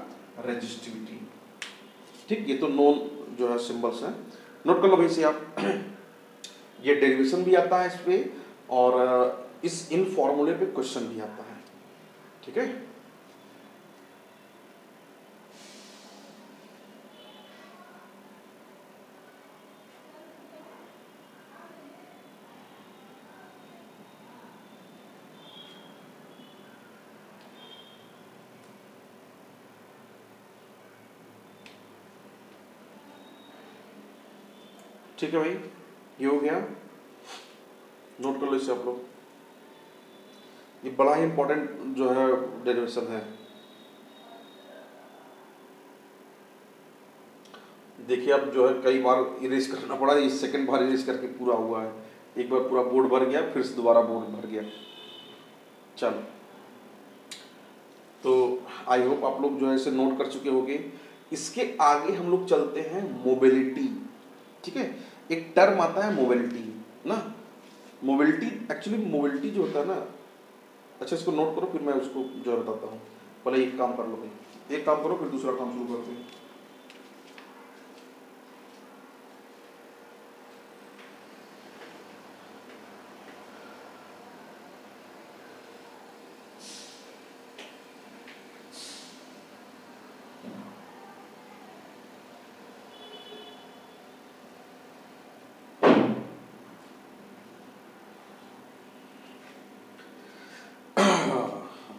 रेजिस्टिविटी। ठीक, ये तो नोन जो है सिंबल्स हैं, नोट कर लो भाई से आप। ये डेरिवेशन भी आता है इस पे, और इस इन फॉर्मूले पे क्वेश्चन भी आता है। ठीक है, ठीक है भाई, ये हो गया, नोट कर लो इसे आप लोग। ये बड़ा ही इंपॉर्टेंट जो है डेरिवेशन है। देखिए अब जो है कई बार इरेज करना पड़ा, ये सेकंड बार इरेज करके पूरा हुआ है। एक बार पूरा बोर्ड भर गया, फिर से दोबारा बोर्ड भर गया। चलो, तो आई होप आप लोग जो है इसे नोट कर चुके होंगे। इसके आगे हम लोग चलते हैं मोबिलिटी। ठीक है, एक टर्म आता है मोबिलिटी ना, मोबिलिटी एक्चुअली मोबिलिटी जो होता है ना, अच्छा इसको नोट करो, फिर मैं उसको जो है बताता हूँ। पहले एक काम कर लो भाई, एक काम करो फिर दूसरा काम शुरू करते हैं।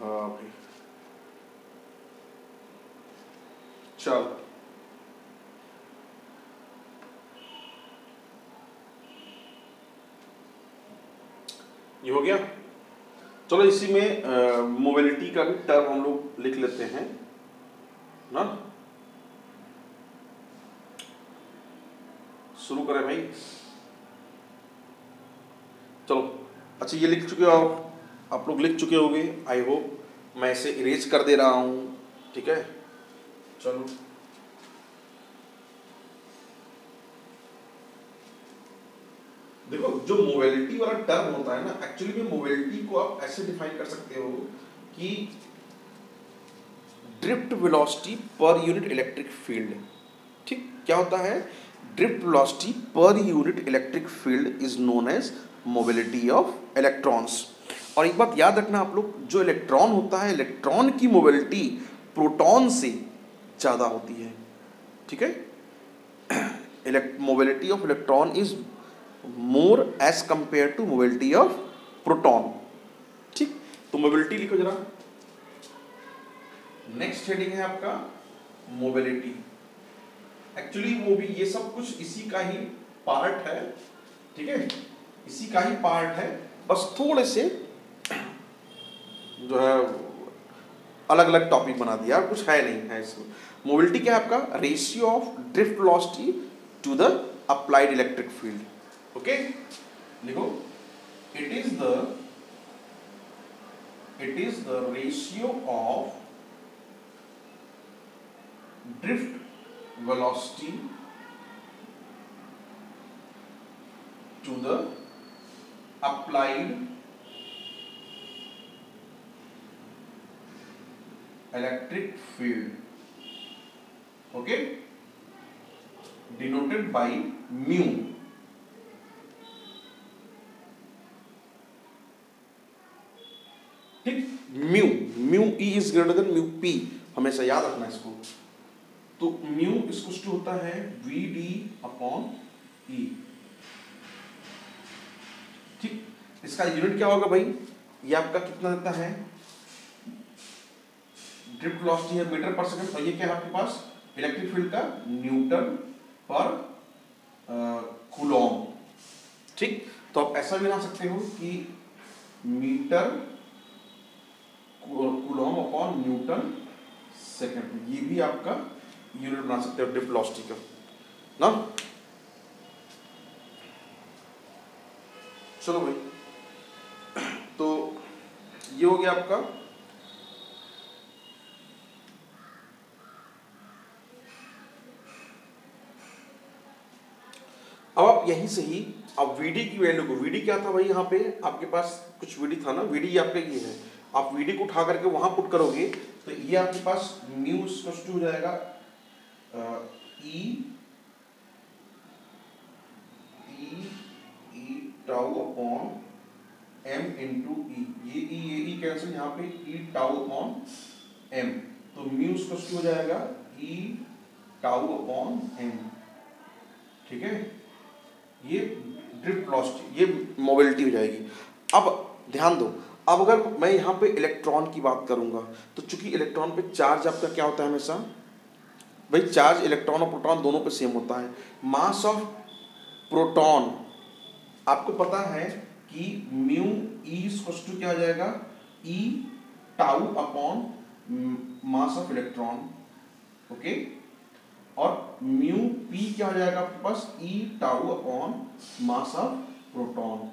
हाँ भाई, चलो ये हो गया। चलो इसी में मोबिलिटी का भी टर्म हम लोग लिख लेते हैं ना, शुरू करें भाई। चलो, अच्छा ये लिख चुके हो आप लोग, लिख चुके होंगे आई होप। मैं इसे इरेज कर दे रहा हूं। ठीक है, चलो देखो, जो मोबिलिटी वाला टर्म होता है ना, एक्चुअली में मोबिलिटी को आप ऐसे डिफाइन कर सकते हो कि drift velocity per unit electric field. ठीक, क्या होता है, drift velocity per unit electric field is known as mobility of electrons. और एक बात याद रखना आप लोग, जो इलेक्ट्रॉन होता है, इलेक्ट्रॉन की मोबिलिटी प्रोटॉन से ज़्यादा होती है। ठीक है, mobility of electron is more as compare to mobility of proton. ठीक, तो मोबिलिटी लिखो जरा। नेक्स्ट हेडिंग है आपका मोबिलिटी। एक्चुअली वो भी ये सब कुछ इसी का ही पार्ट है। ठीक है, इसी का ही पार्ट है, बस थोड़े से जो है अलग अलग टॉपिक बना दिया, कुछ है नहीं है इसमें। मोबिलिटी क्या है आपका, ratio of drift velocity to the applied electric field. Okay, लिखो, it is the ratio of drift velocity to the applied electric field, okay, denoted by mu. ठीक, mu, mu E is greater than mu P, हमेशा याद रखना इसको। तो mu इसको to होता है वी डी अपॉन ई। ठीक, इसका यूनिट क्या होगा भाई, ये आपका कितना देता है, ड्रिफ्ट वेलोसिटी है मीटर पर सेकंड, और ये क्या है आपके पास इलेक्ट्रिक फील्ड का न्यूटन पर कूलॉम। ठीक, तो आप ऐसा भी बना सकते हो कि metre coulomb upon newton second, ये भी आपका यूनिट बना सकते हो ड्रिफ्ट वेलोसिटी का ना। चलो भाई, तो ये हो गया आपका अब आप यहीं से ही आप वीडी की वैल्यू को, वीडी क्या था भाई, यहाँ पे आपके पास कुछ वीडी था ना, वीडी आपका ये है, आप वीडी को उठा करके वहां पुट करोगे तो ये आपके पास म्यू हो जाएगा E tau upon M into ई, ये कैंसिल, यहाँ पे ई टाउ अपॉन एम, तो म्यू हो जाएगा ई टाउ अपॉन एम। ठीक है, ये ड्रिफ्ट वेलोसिटी, ये मोबिलिटी हो जाएगी। अब ध्यान दो, अब अगर मैं यहाँ पे इलेक्ट्रॉन की बात करूंगा तो चूंकि इलेक्ट्रॉन पे चार्ज आपका क्या होता है हमेशा भाई, चार्ज इलेक्ट्रॉन और प्रोटॉन दोनों पे सेम होता है। मास ऑफ प्रोटॉन आपको पता है कि म्यू ई टू क्या हो जाएगा, E tau upon mass of electron, okay, और म्यू पी क्या हो जाएगा आपके पास, E tau upon mass of proton.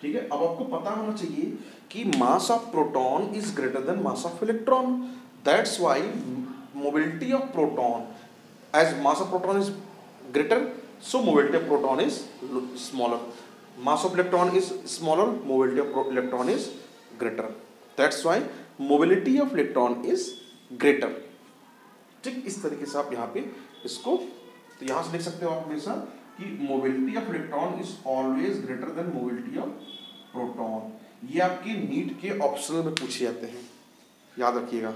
ठीक है, अब आपको पता होना चाहिए कि mass of proton is greater than mass of electron, that's why mobility of proton, as mass of proton is greater, so mobility of proton is smaller, mass of electron is smaller, mobility of electron is greater, that's why mobility of electron is greater। ठीक, इस तरीके से आप यहाँ पे इसको, तो यहाँ से देख सकते हो आप हमेशा कि mobility of electron is always greater than mobility of proton. ये आपके नीट के ऑप्शनल में पूछे जाते हैं, याद रखिएगा।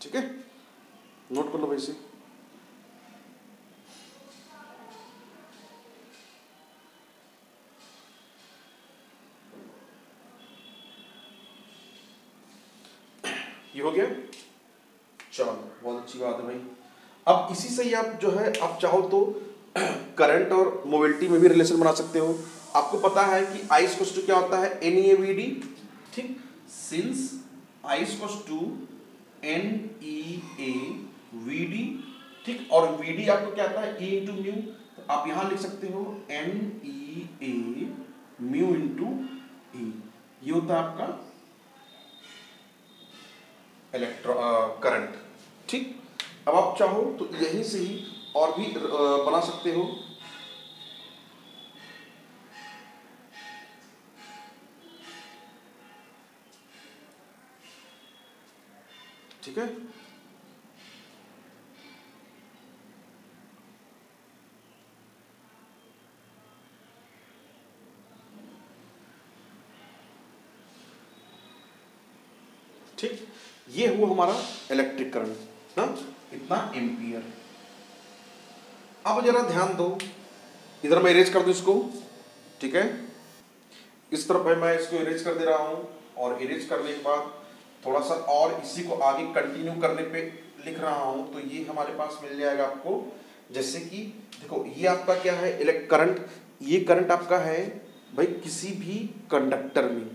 ठीक है, नोट कर लो भाई से। ये हो गया, चलो बहुत अच्छी बात है भाई। अब इसी से ही आप जो है, आप चाहो तो करंट और मोबिलिटी में भी रिलेशन बना सकते हो। आपको पता है कि I इक्वल्स टू क्या होता है, NeAVD। ठीक, since I equals to NeAVD, ठीक, और VD आपको क्या आता है, E इंटू म्यू, तो आप यहां लिख सकते हो NeA म्यू इंटू E, ये होता है आपका करंट। ठीक, अब आप चाहो तो यहीं से ही और भी बना सकते हो। ठीक है, ठीक, ये हुआ हमारा इलेक्ट्रिक करंट ना, इतना एम्पियर। अब जरा ध्यान दो, इधर मैं इरेज कर दूं इसको। ठीक है, इस तरफ है, मैं इसको इरेज कर दे रहा हूं, और इरेज करने के बाद थोड़ा सा और इसी को आगे कंटिन्यू करने पे लिख रहा हूं, तो ये हमारे पास मिल जाएगा आपको। जैसे कि देखो, ये आपका क्या है, इलेक्ट्रिक करंट, ये करंट आपका है भाई किसी भी कंडक्टर में।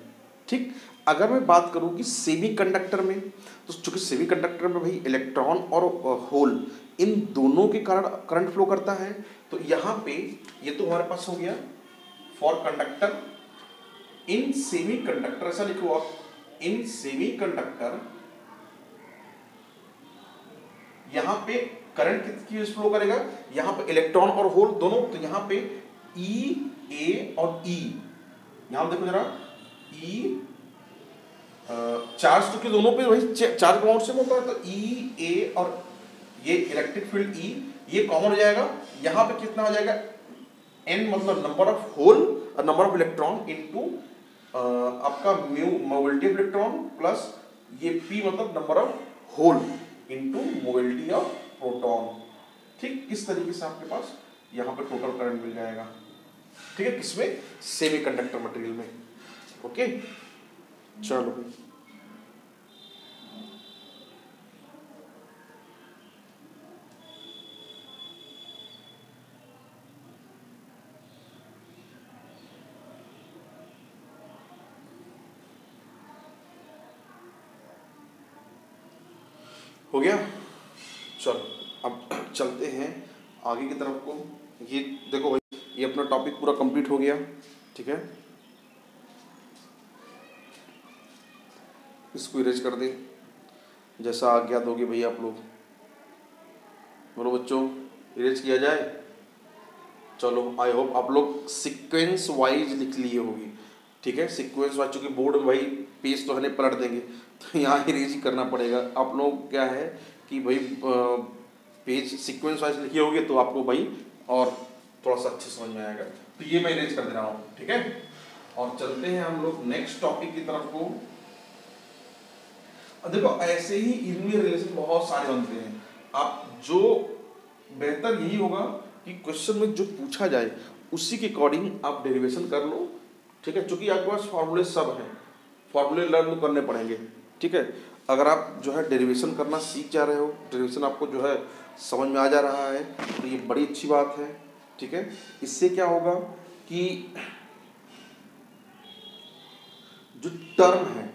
ठीक, अगर मैं बात करूं कि सेमीकंडक्टर में, तो चूंकि सेमीकंडक्टर में भाई इलेक्ट्रॉन और होल इन दोनों के कारण करंट फ्लो करता है, तो यहाँ पे ये तो हमारे पास हो गया फॉर कंडक्टर इन सेमीकंडक्टर, ऐसा लिखो आप, इन सेमीकंडक्टर यहाँ पे करंट किसकी वजह से फ्लो करेगा, यहाँ पे इलेक्ट्रॉन और होल दोनों, तो यहाँ पे ई ए और ई, यहाँ देखो जरा, ई चार्ज तो के दोनों पे वही चार्ज अमाउंट से होता है, तो ई ए और ये इलेक्ट्रिक फील्ड ई ये कॉमन हो जाएगा। यहाँ पे कितना हो जाएगा, एन मतलब नंबर ऑफ होल और नंबर ऑफ इलेक्ट्रॉन इनटू आपका mu mobility of electron plus ये पी मतलब number of hole into mobility of proton. ठीक, इस तरीके से आपके पास यहाँ पे टोटल करंट मिल जाएगा। ठीक है, किसमें, सेमीकंडक्टर मटेरियल में। ओके, चलो भाई, हो गया। चलो अब चलते हैं आगे की तरफ को। ये देखो भाई, ये अपना टॉपिक पूरा कंप्लीट हो गया। ठीक है, इसको इरेज कर दे जैसा आज्ञा दोगे भैया आप लोग। बोलो बच्चों, इरेज किया जाए। चलो, आई होप आप लोग सीक्वेंस वाइज लिख लिए होगी। ठीक है, सीक्वेंस वाइज, चूँकि बोर्ड में भाई पेज तो है नहीं, पलट देंगे तो यहाँ इरेज ही करना पड़ेगा। आप लोग क्या है कि भाई पेज सीक्वेंस वाइज लिखे होगे तो आपको भाई और थोड़ा सा अच्छे समझ में आएगा। तो ये मैं इरेज कर दे रहा हूँ। ठीक है, और चलते हैं हम लोग नेक्स्ट टॉपिक की तरफ को। देखो, ऐसे ही इनमें रिलेशन बहुत सारे बनते हैं। आप जो बेहतर यही होगा कि क्वेश्चन में जो पूछा जाए उसी के अकॉर्डिंग आप डेरिवेशन कर लो। ठीक है, चूंकि आपके पास फॉर्मूले सब हैं, फॉर्मूले लर्न करने पड़ेंगे। ठीक है, अगर आप जो है डेरिवेशन करना सीख जा रहे हो, डेरिवेशन आपको जो है समझ में आ जा रहा है, तो ये बड़ी अच्छी बात है। ठीक है, इससे क्या होगा कि जो टर्म है,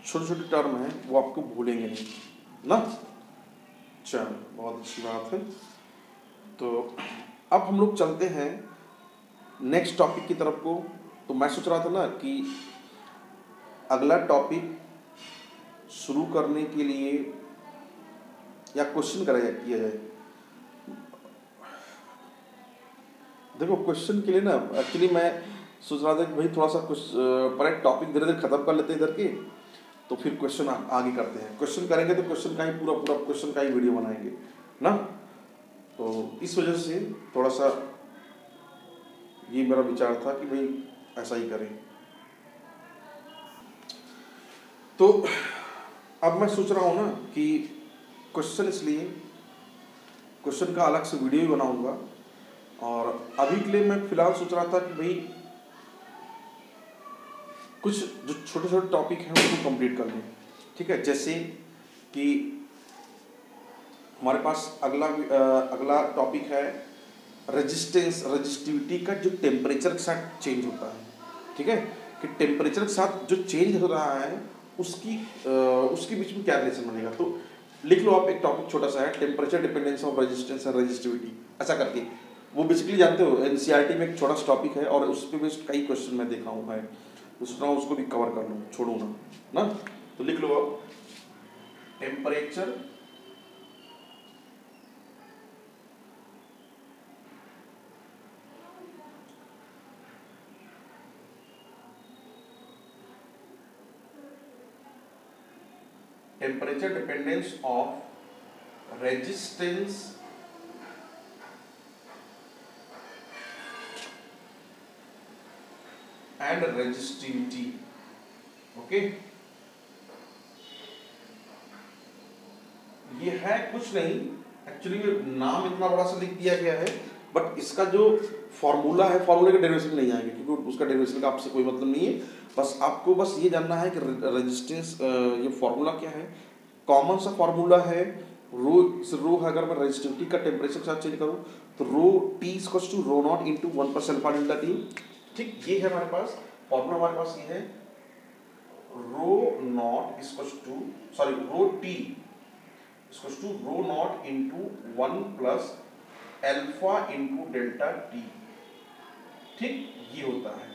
छोटे छोटे टर्म है, वो आपको भूलेंगे नहीं ना। चलो, बहुत अच्छी बात है। तो अब हम लोग चलते हैं नेक्स्ट टॉपिक की तरफ को। तो मैं सोच रहा था ना कि अगला टॉपिक शुरू करने के लिए या क्वेश्चन किया जाए। देखो, क्वेश्चन के लिए ना एक्चुअली मैं सोच रहा था कि भाई थोड़ा सा कुछ पहले टॉपिक धीरे धीरे खत्म कर लेते हैं इधर के, तो फिर क्वेश्चन आगे करते हैं। क्वेश्चन करेंगे तो क्वेश्चन का ही पूरा क्वेश्चन का ही वीडियो बनाएंगे ना। तो इस वजह से थोड़ा सा ये मेरा विचार था कि भाई ऐसा ही करें। तो अब मैं सोच रहा हूँ ना कि क्वेश्चन, इसलिए क्वेश्चन का अलग से वीडियो भी बनाऊंगा। और अभी के लिए मैं फिलहाल सोच रहा था कि भाई कुछ जो छोटे छोटे टॉपिक हैं उसको कंप्लीट कर लें। ठीक है, जैसे कि हमारे पास अगला टॉपिक है रजिस्टिविटी का, जो टेम्परेचर के साथ चेंज होता है। ठीक है, कि टेम्परेचर के साथ जो चेंज हो रहा है उसके बीच में क्या रिलेशन बनेगा। तो लिख लो आप, एक टॉपिक छोटा सा है, temperature dependence of resistance and resistivity, ऐसा करके। वो बेसिकली जानते हो एनसीईआरटी में एक छोटा सा टॉपिक है और उस पर बेस्ड कई क्वेश्चन मैं देखा हूँ है, उसको भी कवर कर लूँ, छोड़ू ना। तो लिख लो आप, temperature dependence of resistance and resistivity. Okay, ये है कुछ नहीं, एक्चुअली में नाम इतना बड़ा सा लिख दिया गया है, बट इसका जो फॉर्मूला है, फॉर्मूले का डेरिवेशन नहीं आएंगे क्योंकि उसका डेरिवेशन का आपसे कोई मतलब नहीं है। बस आपको बस ये जानना है कि रेजिस्टेंस, ये फॉर्मूला क्या है, कॉमन सा फॉर्मूला है। रो अगर मैं रेजिस्टिविटी का टेम्परेचर के साथ चेंज करूँ तो rho t equals to rho naught into 1 + alpha delta t. ठीक, ये है हमारे पास फॉर्मूला, हमारे पास ये है rho t equals to rho naught into 1 + alpha into delta t. ठीक, ये होता है।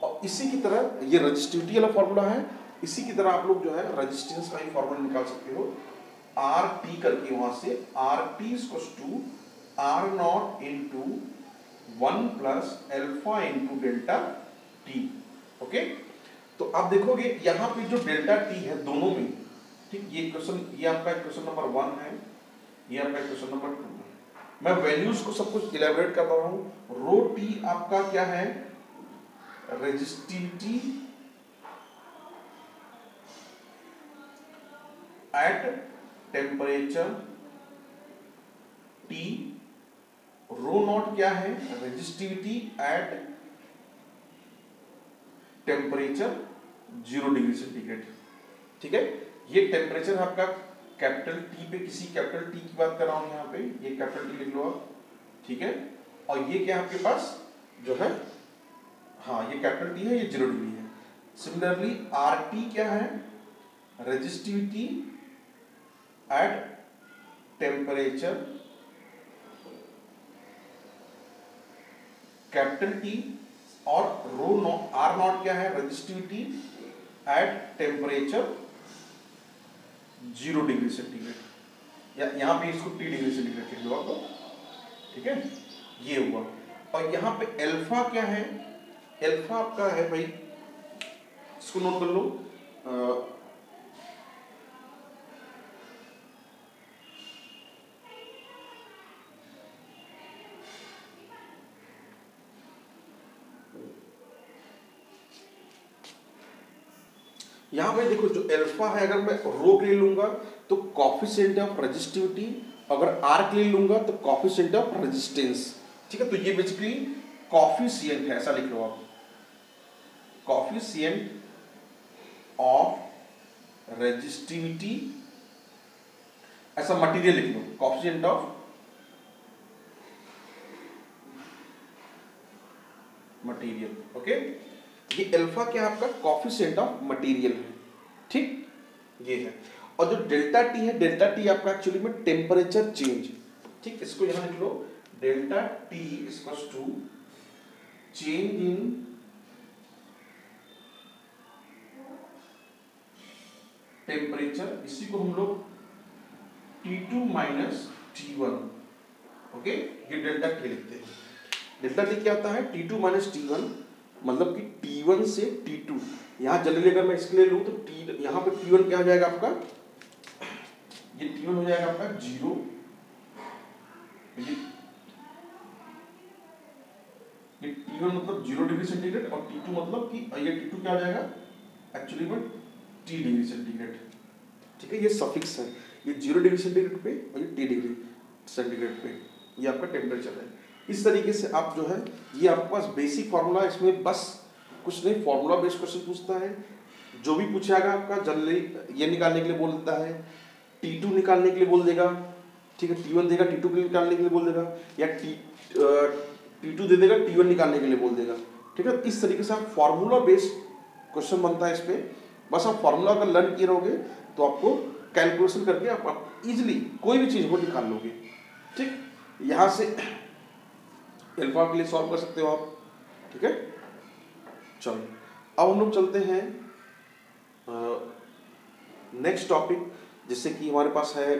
और इसी की तरह ये रेजिस्टिविटी वाला फॉर्मूला है, इसी की तरह आप लोग जो है रेजिस्टेंस का ही फॉर्मूला निकाल सकते हो, आर टी करके। वहां से r t equals to r naught into 1 + alpha into delta t. Okay, तो आप देखोगे यहाँ पे जो डेल्टा टी है दोनों में, ठीक, ये क्वेश्चन, ये आपका क्वेश्चन नंबर 1 है, ये आपका क्वेश्चन नंबर 2 है। मैं वैल्यूज को सब कुछ इलेबोरेट कर रहा हूँ। रो टी आपका क्या है, resistivity at temperature t. Rho naught क्या है, resistivity at temperature 0 degree centigrade. ठीक है, ये टेम्परेचर आपका कैपिटल टी पे, किसी कैपिटल टी की बात कर रहा हूं यहाँ पे, ये कैपिटल टी लिख लो आप। ठीक है, और ये क्या आपके पास जो है, हाँ ये कैपिटल टी है, ये 0 डिग्री है। सिमिलरली आर टी क्या है, resistivity at temperature capital T, और रो नॉट, आर नॉट क्या है, resistivity at temperature 0 degree centigrade, या यहाँ पे इसको टी डिग्री सेंटीग्रेड लिख लो आपको। ठीक है, ये हुआ। और यहाँ पे अल्फा क्या है, अल्फा आपका है भाई, इसको नोट कर लो, यहाँ पे देखो जो अल्फा है, अगर मैं रो के लिए लूंगा तो कॉफिशिएंट ऑफ रेजिस्टिविटी, अगर आर के लिए लूंगा तो कॉफिशिएंट ऑफ रेजिस्टेंस। ठीक है, तो ये बेसिकली कॉफिशिएंट है, ऐसा लिख लो आप, कॉफिशिएंट ऑफ रेजिस्टिविटी, ऐसा मटेरियल लिख लो, कॉफिशिएंट ऑफ मटेरियल। ओके, ये अल्फा क्या आपका कॉफिशिएंट ऑफ मटेरियल है। ठीक, ये है। और जो डेल्टा टी है, डेल्टा टी आपका एक्चुअली में टेम्परेचर चेंज। ठीक, इसको यहां लिख लो, delta T equals to change in temperature, इसी को हम लोग T2 माइनस T1। ओके, ये डेल्टा टी लिखते हैं। डेल्टा टी क्या होता है, T2 माइनस T1, मतलब कि T1 से T2। यहाँ जनरली अगर मैं इसके लिए लूँ तो T, यहाँ पे T1 क्या हो जाएगा आपका, ये T1 हो जाएगा आपका 0, ये T1 मतलब 0 डिग्री सेंटीग्रेड, और T2 मतलब कि ये T2 क्या हो जाएगा एक्चुअली में T डिग्री सेंटीग्रेड। ठीक है, ये सफिक्स है, ये 0 डिग्री सेंटीग्रेड पे और ये T डिग्री सेंटीग्रेड पे, ये आपका टेम्परेचर है। इस तरीके से आप जो है, ये आपके पास बेसिक फार्मूला, इसमें बस कुछ नहीं, फार्मूला बेस्ड क्वेश्चन पूछता है। जो भी पूछेगा आपका जनरली ये निकालने के लिए बोल देता है, T2 निकालने के लिए बोल देगा। ठीक है, T1 देगा, T2 के लिए निकालने के लिए बोल देगा, या T2 दे देगा, T1 निकालने के लिए बोल देगा। ठीक है, इस तरीके से आप फार्मूला बेस्ड क्वेश्चन बनता है इस पे। बस आप फार्मूला अगर लर्न किए रहोगे तो आपको कैलकुलेशन करके आप इजिली कोई भी चीज़ को निकाल लोगे। ठीक, यहाँ से अल्फा के लिए सॉल्व कर सकते हो आप। ठीक है, चलो अब हम लोग चलते हैं नेक्स्ट टॉपिक, जिससे कि हमारे पास है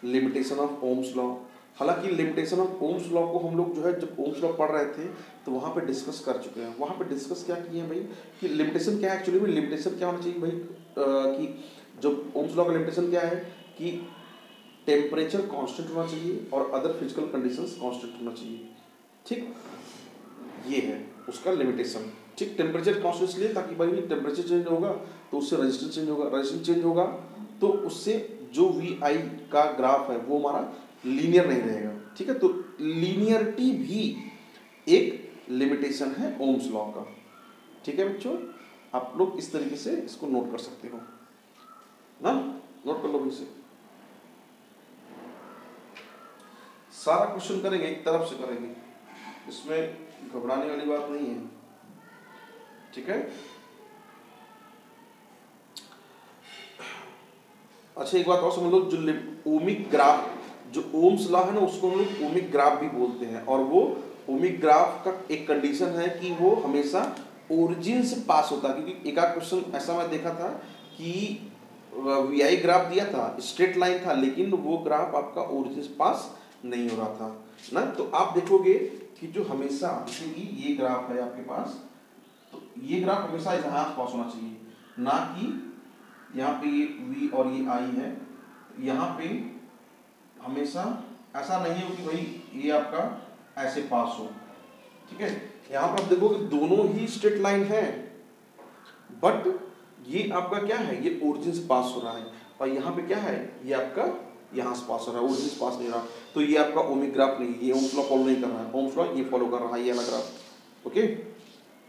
लिमिटेशन ऑफ ओम्स लॉ। हालांकि लिमिटेशन ऑफ ओम्स लॉ को हम लोग जो है, जब ओम्स लॉ पढ़ रहे थे तो वहाँ पे डिस्कस कर चुके हैं। वहाँ पे डिस्कस क्या किए हैं भाई, कि लिमिटेशन क्या है एक्चुअली में, लिमिटेशन क्या होना चाहिए भाई, कि जो ओम्स लॉ का लिमिटेशन क्या है कि टेम्परेचर कांस्टेंट होना चाहिए और अदर फिजिकल कंडीशंस कांस्टेंट होना चाहिए। ठीक, ये है उसका लिमिटेशन। ठीक, टेम्परेचर कांस्टेंट इसलिए ताकि भाई टेम्परेचर चेंज होगा तो उससे रेजिस्टेंस चेंज होगा, रेजिस्टेंस चेंज होगा तो उससे जो VI का ग्राफ है वो हमारा लीनियर नहीं रहेगा। ठीक है, तो लीनियरिटी भी एक लिमिटेशन है ओम्स लॉ का। ठीक है बच्चों, आप लोग इस तरीके से इसको नोट कर सकते हो ना, नोट कर लो इसे। सारा क्वेश्चन करेंगे, एक तरफ से करेंगे, इसमें घबराने वाली बात नहीं है। ठीक है, अच्छा एक बात और समझ लो, जो ओमिक ग्राफ, जो ओम्स लॉ है ना, उसको हम लोग ओमिक ग्राफ भी बोलते हैं। और वो ओमिक ग्राफ का एक कंडीशन है कि वो हमेशा ओरिजिन से पास होता है। क्योंकि एक आध क्वेश्चन ऐसा मैं देखा था कि VI ग्राफ दिया था, स्ट्रेट लाइन था, लेकिन वो ग्राफ आपका ओरिजिन से पास नहीं हो रहा था ना। तो आप देखोगे कि जो हमेशा, ये ग्राफ है आपके पास, तो ये ग्राफ हमेशा यहाँ पास होना चाहिए, ना कि यहाँ पे ये V और ये I है, यहाँ पे हमेशा ऐसा नहीं हो कि भाई ये आपका ऐसे पास हो, ठीक है। यहाँ पर आप देखो कि दोनों ही स्ट्रेट लाइन है, बट ये आपका क्या है, ये ओरिजिन से पास हो रहा है, और यहाँ पे क्या है, ये आपका यहाँ से पास हो रहा है, ओरिजिन से पास नहीं रहा, तो ये आपका ओमिक ग्राफ नहीं, ये ओम्स लॉ फॉलो नहीं कर रहा है, ओम्स लॉ ये फॉलो कर रहा है, ये वाला ग्राफ। ओके,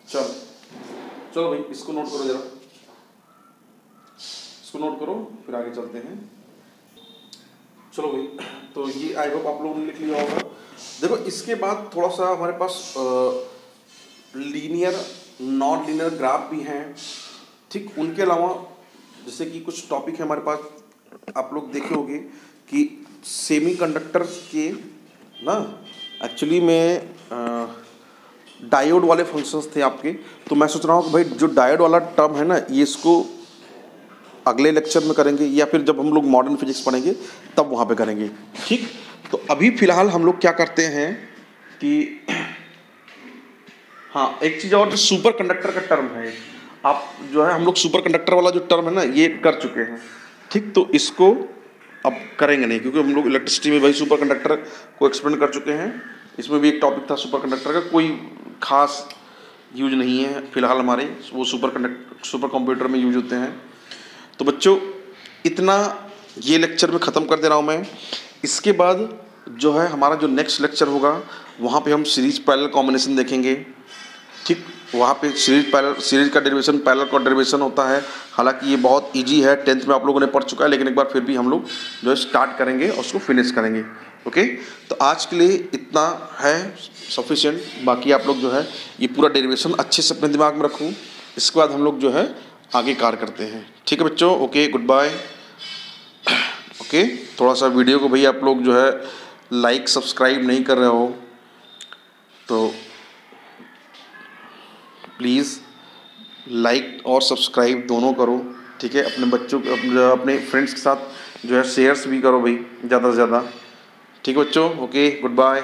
चलो भाई इसको नोट करो जरा, इसको नोट करो, फिर आगे चलते हैं। चलो भाई, तो ये आई होप आप लोगों ने लिख लिया होगा। देखो इसके बाद थोड़ा सा हमारे पास लीनियर नॉन लीनियर ग्राफ भी हैं, ठीक। उनके अलावा जैसे कि कुछ टॉपिक है हमारे पास, आप लोग देखे होंगे कि सेमीकंडक्टर के ना एक्चुअली में डायोड वाले फंक्शंस थे आपके, तो मैं सोच रहा हूँ कि भाई जो डायोड वाला टर्म है ना, ये इसको अगले लेक्चर में करेंगे, या फिर जब हम लोग मॉडर्न फिजिक्स पढ़ेंगे तब वहाँ पे करेंगे, ठीक। तो अभी फ़िलहाल हम लोग क्या करते हैं कि हाँ, एक चीज़ और, जो सुपर कंडक्टर का टर्म है, आप जो है हम लोग सुपर कंडक्टर वाला जो टर्म है ना, ये कर चुके हैं, ठीक। तो इसको अब करेंगे नहीं, क्योंकि हम लोग इलेक्ट्रिसिटी में भाई सुपर कंडक्टर को एक्सप्लेन कर चुके हैं। इसमें भी एक टॉपिक था सुपर कंडक्टर का, कोई खास यूज नहीं है फिलहाल हमारे, वो सुपर कंप्यूटर में यूज होते हैं। तो बच्चों इतना ये लेक्चर में ख़त्म कर दे रहा हूँ मैं। इसके बाद जो है हमारा जो नेक्स्ट लेक्चर होगा, वहाँ पे हम सीरीज पैरेलल कॉम्बिनेशन देखेंगे, ठीक। वहाँ पे सीरीज का डेरिवेशन, पैरेलल का डेरिवेशन होता है। हालांकि ये बहुत इजी है, 10th में आप लोगों ने पढ़ चुका है, लेकिन एक बार फिर भी हम लोग जो है स्टार्ट करेंगे और उसको फिनिश करेंगे। ओके, तो आज के लिए इतना है सफिशिएंट। बाकी आप लोग जो है ये पूरा डेरिवेशन अच्छे से अपने दिमाग में रखूँ, इसके बाद हम लोग जो है आगे कार्य करते हैं। ठीक है बच्चों, ओके, गुड बाय। ओके, थोड़ा सा वीडियो को भाई आप लोग जो है लाइक सब्सक्राइब नहीं कर रहे हो तो प्लीज़ लाइक और सब्सक्राइब दोनों करो, ठीक है। अपने बच्चों को, अपने फ्रेंड्स के साथ जो है शेयर्स भी करो भाई ज़्यादा से ज़्यादा। ठीक है बच्चों, ओके, गुड बाय।